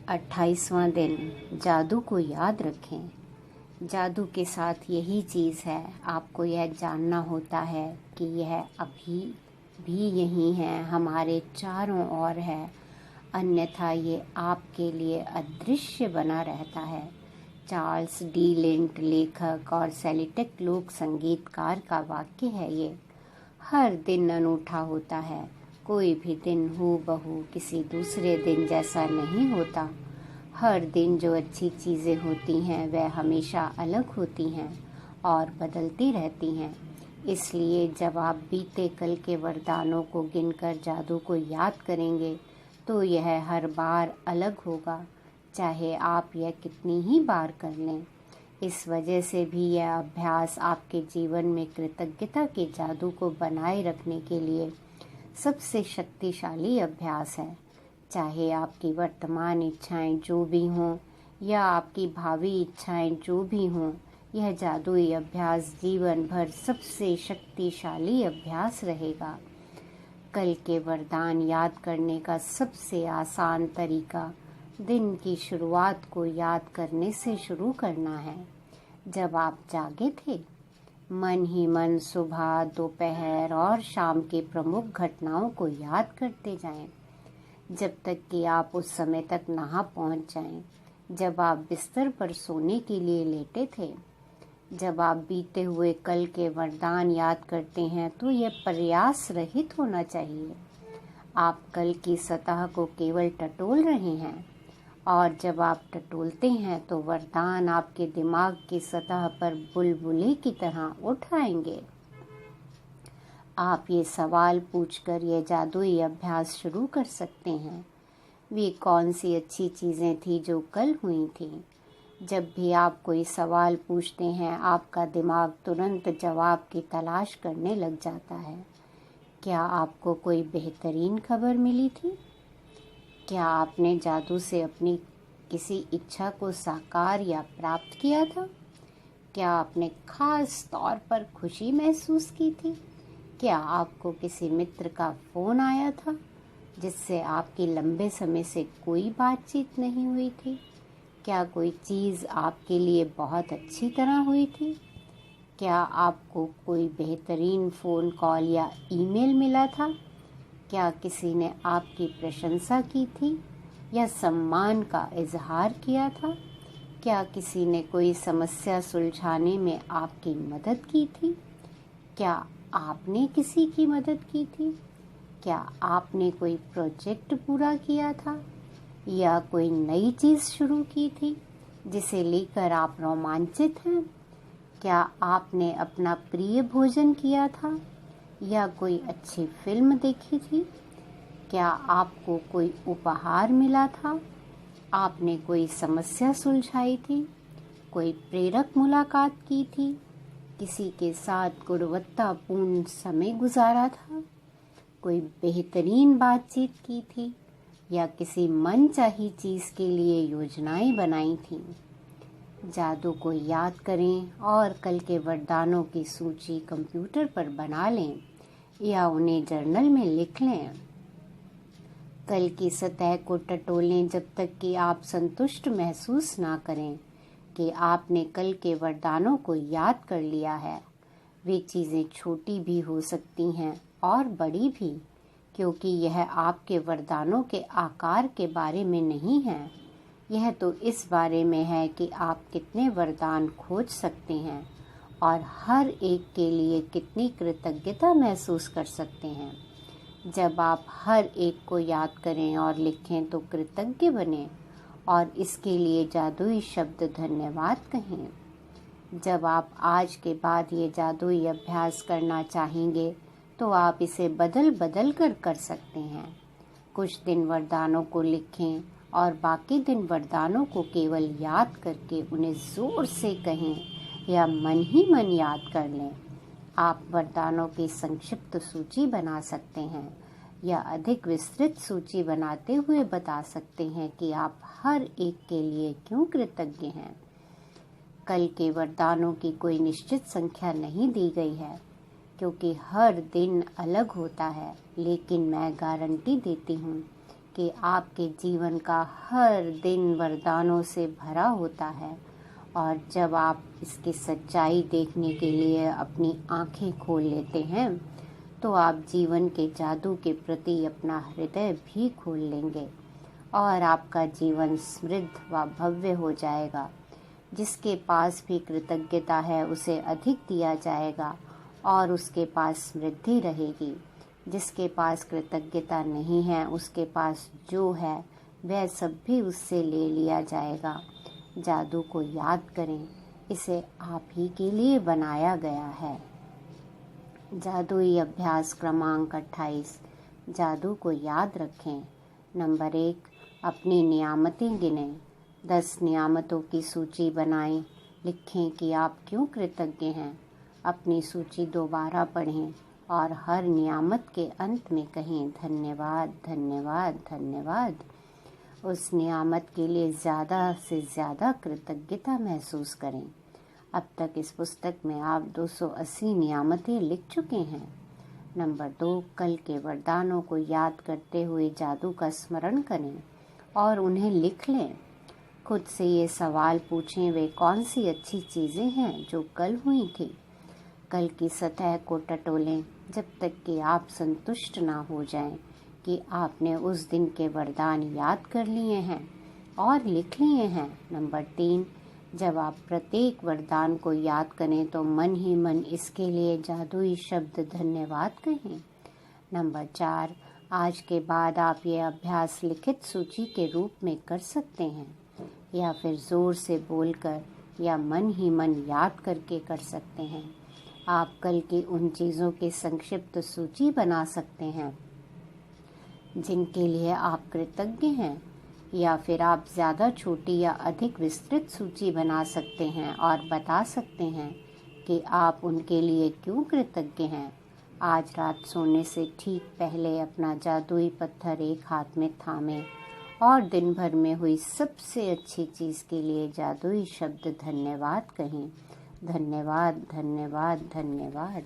28वां दिन। जादू को याद रखें। जादू के साथ यही चीज़ है, आपको यह जानना होता है कि यह अभी भी यहीं है, हमारे चारों ओर है, अन्यथा ये आपके लिए अदृश्य बना रहता है। चार्ल्स डी लिंट, लेखक और सेल्टिक लोक संगीतकार का वाक्य है ये। हर दिन अनूठा होता है, कोई भी दिन हूबहू किसी दूसरे दिन जैसा नहीं होता। हर दिन जो अच्छी चीज़ें होती हैं वह हमेशा अलग होती हैं और बदलती रहती हैं। इसलिए जब आप बीते कल के वरदानों को गिनकर जादू को याद करेंगे तो यह हर बार अलग होगा, चाहे आप यह कितनी ही बार कर लें। इस वजह से भी यह अभ्यास आपके जीवन में कृतज्ञता के जादू को बनाए रखने के लिए सबसे शक्तिशाली अभ्यास है। चाहे आपकी वर्तमान इच्छाएं जो भी हों या आपकी भावी इच्छाएं जो भी हों, यह जादुई अभ्यास जीवन भर सबसे शक्तिशाली अभ्यास रहेगा। कल के वरदान याद करने का सबसे आसान तरीका दिन की शुरुआत को याद करने से शुरू करना है। जब आप जागे थे, मन ही मन सुबह, दोपहर और शाम के प्रमुख घटनाओं को याद करते जाएं, जब तक कि आप उस समय तक नहा पहुंच जाएं, जब आप बिस्तर पर सोने के लिए लेटे थे। जब आप बीते हुए कल के वरदान याद करते हैं तो यह प्रयास रहित होना चाहिए। आप कल की सतह को केवल टटोल रहे हैं, और जब आप टटोलते हैं तो वरदान आपके दिमाग की सतह पर बुलबुले की तरह उठ आएंगे। आप ये सवाल पूछकर यह जादुई अभ्यास शुरू कर सकते हैं, वे कौन सी अच्छी चीज़ें थी जो कल हुई थी। जब भी आप कोई सवाल पूछते हैं, आपका दिमाग तुरंत जवाब की तलाश करने लग जाता है। क्या आपको कोई बेहतरीन खबर मिली थी? क्या आपने जादू से अपनी किसी इच्छा को साकार या प्राप्त किया था? क्या आपने खास तौर पर खुशी महसूस की थी? क्या आपको किसी मित्र का फ़ोन आया था जिससे आपकी लंबे समय से कोई बातचीत नहीं हुई थी? क्या कोई चीज़ आपके लिए बहुत अच्छी तरह हुई थी? क्या आपको कोई बेहतरीन फ़ोन कॉल या ईमेल मिला था? क्या किसी ने आपकी प्रशंसा की थी या सम्मान का इजहार किया था? क्या किसी ने कोई समस्या सुलझाने में आपकी मदद की थी? क्या आपने किसी की मदद की थी? क्या आपने कोई प्रोजेक्ट पूरा किया था या कोई नई चीज़ शुरू की थी जिसे लेकर आप रोमांचित हैं? क्या आपने अपना प्रिय भोजन किया था या कोई अच्छी फिल्म देखी थी? क्या आपको कोई उपहार मिला था? आपने कोई समस्या सुलझाई थी? कोई प्रेरक मुलाकात की थी? किसी के साथ गुणवत्तापूर्ण समय गुजारा था? कोई बेहतरीन बातचीत की थी या किसी मनचाही चीज़ के लिए योजनाएं बनाई थीं? जादू को याद करें और कल के वरदानों की सूची कंप्यूटर पर बना लें या उन्हें जर्नल में लिख लें। कल की सतह को टटोलें जब तक कि आप संतुष्ट महसूस ना करें कि आपने कल के वरदानों को याद कर लिया है। वे चीज़ें छोटी भी हो सकती हैं और बड़ी भी, क्योंकि यह आपके वरदानों के आकार के बारे में नहीं है। यह तो इस बारे में है कि आप कितने वरदान खोज सकते हैं और हर एक के लिए कितनी कृतज्ञता महसूस कर सकते हैं। जब आप हर एक को याद करें और लिखें तो कृतज्ञ बनें और इसके लिए जादुई शब्द धन्यवाद कहें। जब आप आज के बाद ये जादुई अभ्यास करना चाहेंगे तो आप इसे बदल बदल कर सकते हैं। कुछ दिन वरदानों को लिखें और बाकी दिन वरदानों को केवल याद करके उन्हें ज़ोर से कहें या मन ही मन याद कर लें। आप वरदानों की संक्षिप्त सूची बना सकते हैं या अधिक विस्तृत सूची बनाते हुए बता सकते हैं कि आप हर एक के लिए क्यों कृतज्ञ हैं। कल के वरदानों की कोई निश्चित संख्या नहीं दी गई है, क्योंकि हर दिन अलग होता है, लेकिन मैं गारंटी देती हूँ कि आपके जीवन का हर दिन वरदानों से भरा होता है, और जब आप इसकी सच्चाई देखने के लिए अपनी आंखें खोल लेते हैं तो आप जीवन के जादू के प्रति अपना हृदय भी खोल लेंगे और आपका जीवन समृद्ध व भव्य हो जाएगा। जिसके पास भी कृतज्ञता है उसे अधिक दिया जाएगा और उसके पास समृद्धि रहेगी। जिसके पास कृतज्ञता नहीं है उसके पास जो है वह सब भी उससे ले लिया जाएगा। जादू को याद करें, इसे आप ही के लिए बनाया गया है। जादुई अभ्यास क्रमांक 28। जादू को याद रखें। नंबर 1, अपनी नियामतें गिनें। 10 नियामतों की सूची बनाएं। लिखें कि आप क्यों कृतज्ञ हैं। अपनी सूची दोबारा पढ़ें और हर नियामत के अंत में कहें धन्यवाद, धन्यवाद, धन्यवाद। उस नियामत के लिए ज़्यादा से ज़्यादा कृतज्ञता महसूस करें। अब तक इस पुस्तक में आप 280 नियामतें लिख चुके हैं। नंबर 2, कल के वरदानों को याद करते हुए जादू का स्मरण करें और उन्हें लिख लें। खुद से ये सवाल पूछें, वे कौन सी अच्छी चीज़ें हैं जो कल हुई थी। कल की सतह को टटोलें जब तक कि आप संतुष्ट ना हो जाएं कि आपने उस दिन के वरदान याद कर लिए हैं और लिख लिए हैं। नंबर 3, जब आप प्रत्येक वरदान को याद करें तो मन ही मन इसके लिए जादुई शब्द धन्यवाद कहें। नंबर 4, आज के बाद आप ये अभ्यास लिखित सूची के रूप में कर सकते हैं या फिर जोर से बोलकर या मन ही मन याद करके कर सकते हैं। आप कल की उन चीज़ों की संक्षिप्त सूची बना सकते हैं जिनके लिए आप कृतज्ञ हैं, या फिर आप ज़्यादा छोटी या अधिक विस्तृत सूची बना सकते हैं और बता सकते हैं कि आप उनके लिए क्यों कृतज्ञ हैं। आज रात सोने से ठीक पहले अपना जादुई पत्थर एक हाथ में थामें और दिन भर में हुई सबसे अच्छी चीज़ के लिए जादुई शब्द धन्यवाद कहें। धन्यवाद, धन्यवाद, धन्यवाद।